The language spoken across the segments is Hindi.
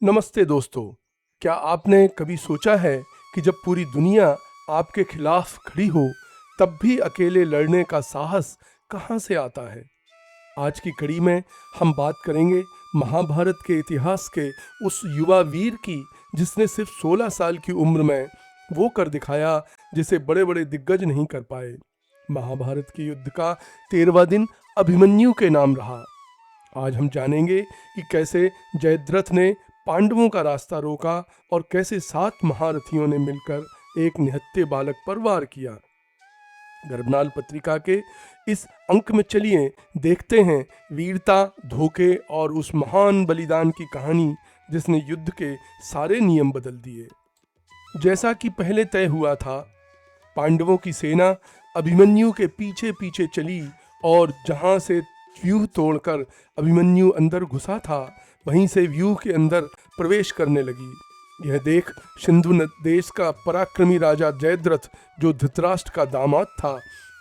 नमस्ते दोस्तों। क्या आपने कभी सोचा है कि जब पूरी दुनिया आपके खिलाफ खड़ी हो तब भी अकेले लड़ने का साहस कहाँ से आता है। आज की कड़ी में हम बात करेंगे महाभारत के इतिहास के उस युवा वीर की जिसने सिर्फ 16 साल की उम्र में वो कर दिखाया जिसे बड़े बड़े दिग्गज नहीं कर पाए। महाभारत के युद्ध का 13वां दिन अभिमन्यु के नाम रहा। आज हम जानेंगे कि कैसे जयद्रथ ने पांडवों का रास्ता रोका और कैसे 7 महारथियों ने मिलकर एक निहत्थे बालक पर वार किया। गर्भनाल पत्रिका के इस अंक में चलिए देखते हैं वीरता, धोखे और उस महान बलिदान की कहानी जिसने युद्ध के सारे नियम बदल दिए। जैसा कि पहले तय हुआ था, पांडवों की सेना अभिमन्यु के पीछे पीछे चली और जहां से व्यूह तोड़कर अभिमन्यु अंदर घुसा था वहीं से व्यूह के अंदर प्रवेश करने लगी। यह देख सिंधु देश का पराक्रमी राजा जयद्रथ, जो धृतराष्ट्र का दामाद था,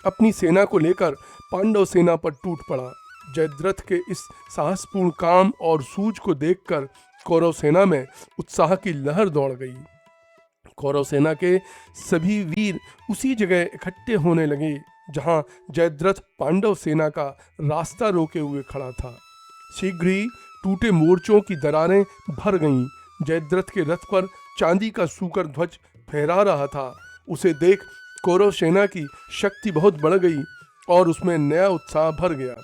अपनी सेना को लेकर पांडव सेना पर टूट पड़ा। जयद्रथ के इस साहसपूर्ण काम और सूझ को देखकर कौरव सेना में उत्साह की लहर दौड़ गई। कौरव सेना के सभी वीर उसी जगह इकट्ठे होने लगे जहां जयद्रथ पांडव सेना का रास्ता रोके हुए खड़ा था। शीघ्र ही टूटे मोर्चों की दरारें भर गईं। जयद्रथ के रथ पर चांदी का सूकर ध्वज फहरा रहा था। उसे देख कौरव सेना की शक्ति बहुत बढ़ गई और उसमें नया उत्साह भर गया।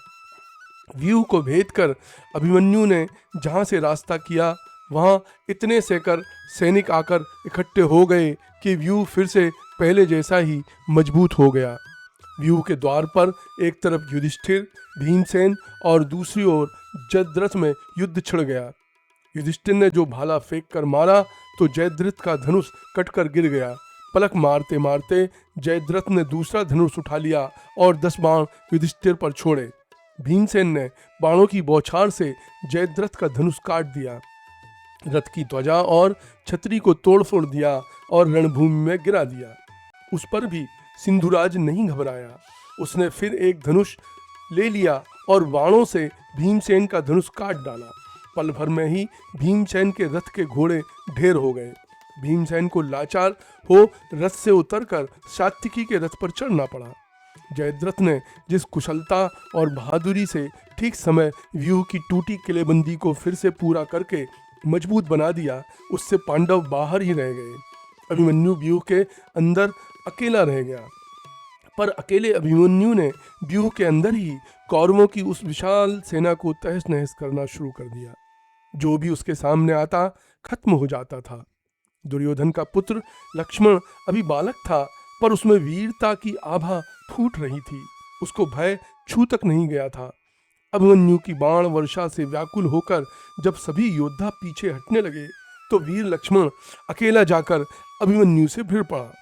व्यूह को भेद कर अभिमन्यु ने जहां से रास्ता किया वहां इतने सेकर सैनिक आकर इकट्ठे हो गए कि व्यूह फिर से पहले जैसा ही मजबूत हो गया। व्यूह के द्वार पर एक तरफ युधिष्ठिर, भीमसेन और दूसरी ओर जयद्रथ में युद्ध छिड़ गया। युधिष्ठिर ने जो भाला फेंक कर मारा तो जयद्रथ का धनुष कटकर गिर गया। पलक मारते मारते जयद्रथ ने दूसरा धनुष उठा लिया और 10 बाण युधिष्ठिर पर छोड़े। भीमसेन ने बाणों की बौछार से जयद्रथ का धनुष काट दिया, रथ की ध्वजा और छतरी को तोड़ फोड़ दिया और रणभूमि में गिरा दिया। उस पर भी सिंधुराज नहीं घबराया। उसने फिर एक धनुष ले लिया और बाणों से भीमसेन का धनुष काट डाला। पल भर में ही भीमसेन के रथ के घोड़े ढेर हो गए। भीमसेन को लाचार हो रथ से उतरकर सात्विकी के रथ पर चढ़ना पड़ा। जयद्रथ ने जिस कुशलता और बहादुरी से ठीक समय व्यूह की टूटी किलेबंदी को फिर से पूरा करके मजबूत बना दिया, उससे पांडव बाहर ही रह गए। अभिमन्यु व्यूह के अंदर अकेला रह गया, पर अकेले अभिमन्यु ने व्यूह के अंदर ही कौरवों की उस विशाल सेना को तहस नहस करना शुरू कर दिया। जो भी उसके सामने आता खत्म हो जाता था। दुर्योधन का पुत्र लक्ष्मण अभी बालक था, पर उसमें वीरता की आभा फूट रही थी। उसको भय छू तक नहीं गया था। अभिमन्यु की बाण वर्षा से व्याकुल होकर जब सभी योद्धा पीछे हटने लगे तो वीर लक्ष्मण अकेला जाकर अभिमन्यु से भिड़ पड़ा।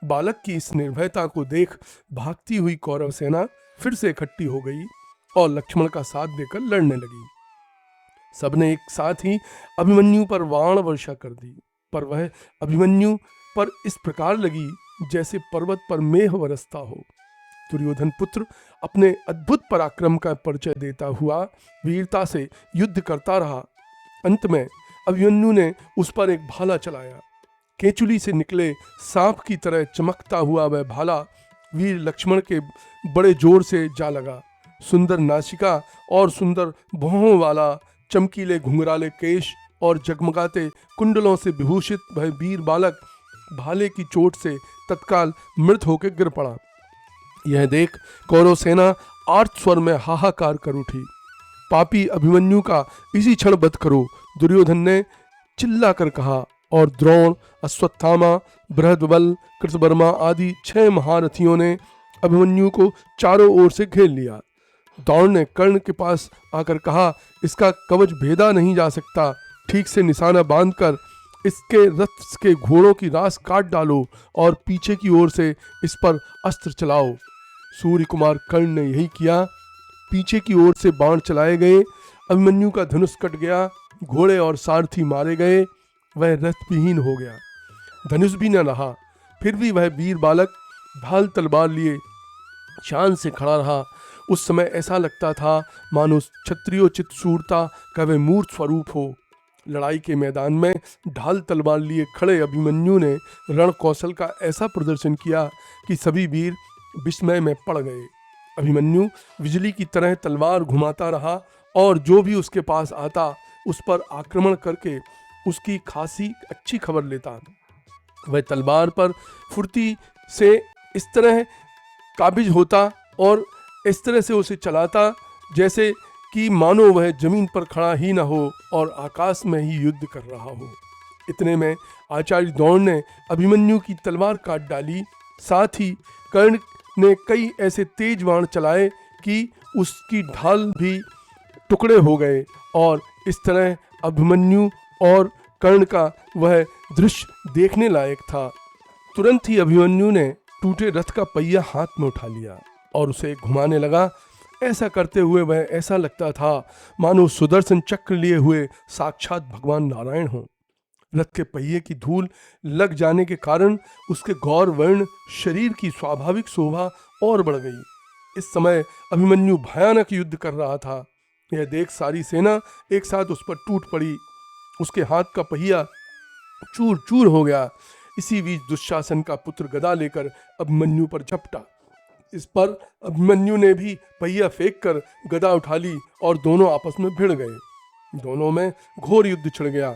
बालक की इस निर्भयता को देख भागती हुई कौरव सेना फिर से इकट्ठी हो गई और लक्ष्मण का साथ देकर लड़ने लगी। सबने एक साथ ही अभिमन्यु पर बाण वर्षा कर दी, पर वह अभिमन्यु पर इस प्रकार लगी जैसे पर्वत पर मेघ बरसता हो। दुर्योधन पुत्र अपने अद्भुत पराक्रम का परिचय देता हुआ वीरता से युद्ध करता रहा। अंत में अभिमन्यु ने उस पर एक भाला चलाया। केचुली से निकले सांप की तरह चमकता हुआ वह भाला वीर लक्ष्मण के बड़े जोर से जा लगा। सुंदर नासिका और सुंदर भौहों वाला, चमकीले घुंघराले केश और जगमगाते कुंडलों से विभूषित वह वीर बालक भाले की चोट से तत्काल मृत होकर गिर पड़ा। यह देख कौरव सेना आर्त स्वर में हाहाकार कर उठी। पापी अभिमन्यु का इसी क्षण वध करो, दुर्योधन ने चिल्ला कर कहा, और द्रोण, अश्वत्थामा, बृहद्बल, कृतवर्मा आदि 6 महारथियों ने अभिमन्यु को चारों ओर से घेर लिया। द्रोण ने कर्ण के पास आकर कहा, इसका कवच भेदा नहीं जा सकता, ठीक से निशाना बांधकर इसके रथ के घोड़ों की रास काट डालो और पीछे की ओर से इस पर अस्त्र चलाओ। सूर्य कुमार कर्ण ने यही किया। पीछे की ओर से बाण चलाए गए। अभिमन्यु का धनुष कट गया, घोड़े और सारथी मारे गए, वह रथ विहीन हो गया, धनुष भी न रहा। फिर भी वह वीर बालक ढाल तलवार लिए शान से खड़ा रहा। उस समय ऐसा लगता था मानो क्षत्रियोचित शूरता का वह मूर्त स्वरूप हो। लड़ाई के मैदान में ढाल तलवार लिए खड़े अभिमन्यु ने रण कौशल का ऐसा प्रदर्शन किया कि सभी वीर विस्मय में पड़ गए। अभिमन्यु बिजली की तरह तलवार घुमाता रहा और जो भी उसके पास आता उस पर आक्रमण करके उसकी खासी अच्छी खबर लेता। वह तलवार पर फुर्ती से इस तरह काबिज होता और इस तरह से उसे चलाता जैसे कि मानो वह जमीन पर खड़ा ही न हो और आकाश में ही युद्ध कर रहा हो। इतने में आचार्य द्रोण ने अभिमन्यु की तलवार काट डाली। साथ ही कर्ण ने कई ऐसे तेज बाण चलाए कि उसकी ढाल भी टुकड़े हो गए और इस तरह अभिमन्यु और कर्ण का वह दृश्य देखने लायक था। तुरंत ही अभिमन्यु ने टूटे रथ का पहिया हाथ में उठा लिया और उसे घुमाने लगा। ऐसा करते हुए वह ऐसा लगता था मानो सुदर्शन चक्र लिए हुए साक्षात भगवान नारायण हों। रथ के पहिए की धूल लग जाने के कारण उसके गौर वर्ण शरीर की स्वाभाविक शोभा और बढ़ गई। इस समय अभिमन्यु भयानक युद्ध कर रहा था। यह देख सारी सेना एक साथ उस पर टूट पड़ी। उसके हाथ का पहिया चूर चूर हो गया। इसी बीच दुशासन का पुत्र गदा लेकर अभिमन्यु पर झपटा। इस पर अभिमन्यु ने भी पहिया फेंक कर गदा उठा ली और दोनों आपस में भिड़ गए। दोनों में घोर युद्ध छिड़ गया।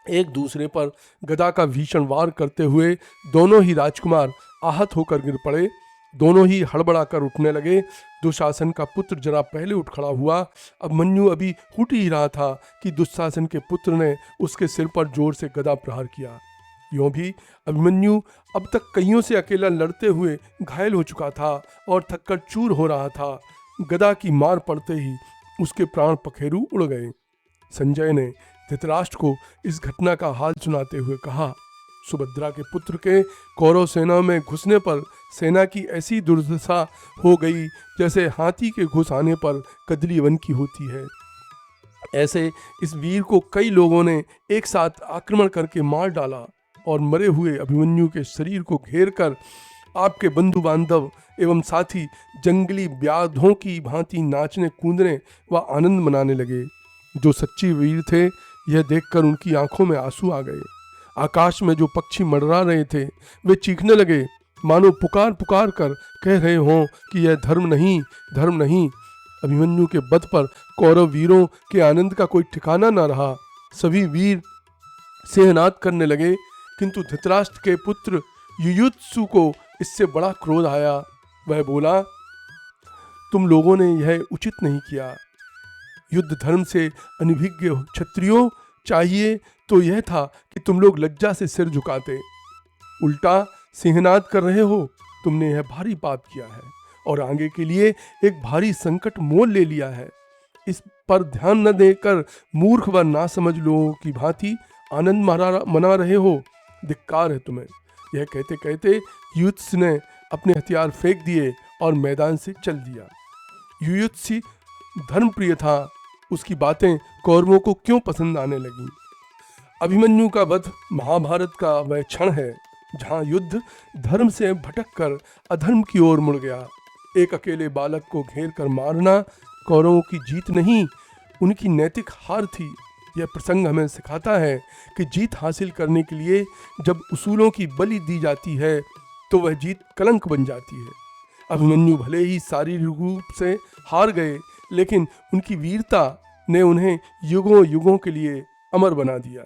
एक दूसरे पर गदा का भीषण वार करते हुए दोनों ही राजकुमार आहत होकर गिर पड़े। दोनों ही हड़बड़ा कर उठने लगे। दुशासन का पुत्र जरा पहले उठ खड़ा हुआ। अभिमन्यु अभी उठ ही रहा था कि दुशासन के पुत्र ने उसके सिर पर जोर से गदा प्रहार किया। यूं भी अभिमन्यु अब तक कईयों से अकेला लड़ते हुए घायल हो चुका था और थककर चूर हो रहा था। गदा की मार पड़ते ही उसके प्राण पखेरु उड़ गए। संजय ने धृतराष्ट्र को इस घटना का हाल सुनाते हुए कहा, सुभद्रा के पुत्र के कौरव सेना में घुसने पर सेना की ऐसी दुर्दशा हो गई जैसे हाथी के घुस आने पर कदली वन की होती है। ऐसे इस वीर को कई लोगों ने एक साथ आक्रमण करके मार डाला और मरे हुए अभिमन्यु के शरीर को घेर कर आपके बंधु बांधव एवं साथी जंगली व्याधों की भांति नाचने कूदने व आनंद मनाने लगे। जो सच्चे वीर थे यह देखकर उनकी आंखों में आंसू आ गए। आकाश में जो पक्षी मंडरा रहे थे वे चीखने लगे, मानो पुकार पुकार कर कह रहे हों कि यह धर्म नहीं, धर्म नहीं। अभिमन्यु के वध पर कौरव वीरों के आनंद का कोई ठिकाना न रहा। सभी वीर सिंहनाद करने लगे, किंतु धृतराष्ट्र के पुत्र युयुत्सु को इससे बड़ा क्रोध आया। वह बोला, तुम लोगों ने यह उचित नहीं किया। युद्ध धर्म से अनभिज्ञ क्षत्रियों चाहिए तो यह था कि तुम लोग लज्जा से सिर झुकाते। उल्टा सिंहनाद कर रहे हो। तुमने यह भारी पाप किया है और आगे के लिए एक भारी संकट मोल ले लिया है। इस पर ध्यान न देकर मूर्ख व नासमझ लोगों की भांति आनंद मना रहे हो। धिक्कार है तुम्हें। यह कहते कहते युयुत्सु ने अपने हथियार फेंक दिए और मैदान से चल दिया। युयुत्सु धर्मप्रिय था। उसकी बातें कौरवों को क्यों पसंद आने लगी। अभिमन्यु का वध महाभारत का वह क्षण है जहां युद्ध धर्म से भटक कर अधर्म की ओर मुड़ गया। एक अकेले बालक को घेर कर मारना कौरवों की जीत नहीं, उनकी नैतिक हार थी। यह प्रसंग हमें सिखाता है कि जीत हासिल करने के लिए जब उसूलों की बलि दी जाती है तो वह जीत कलंक बन जाती है। अभिमन्यु भले ही शारीरिक रूप से हार गए, लेकिन उनकी वीरता ने उन्हें युगों युगों के लिए अमर बना दिया।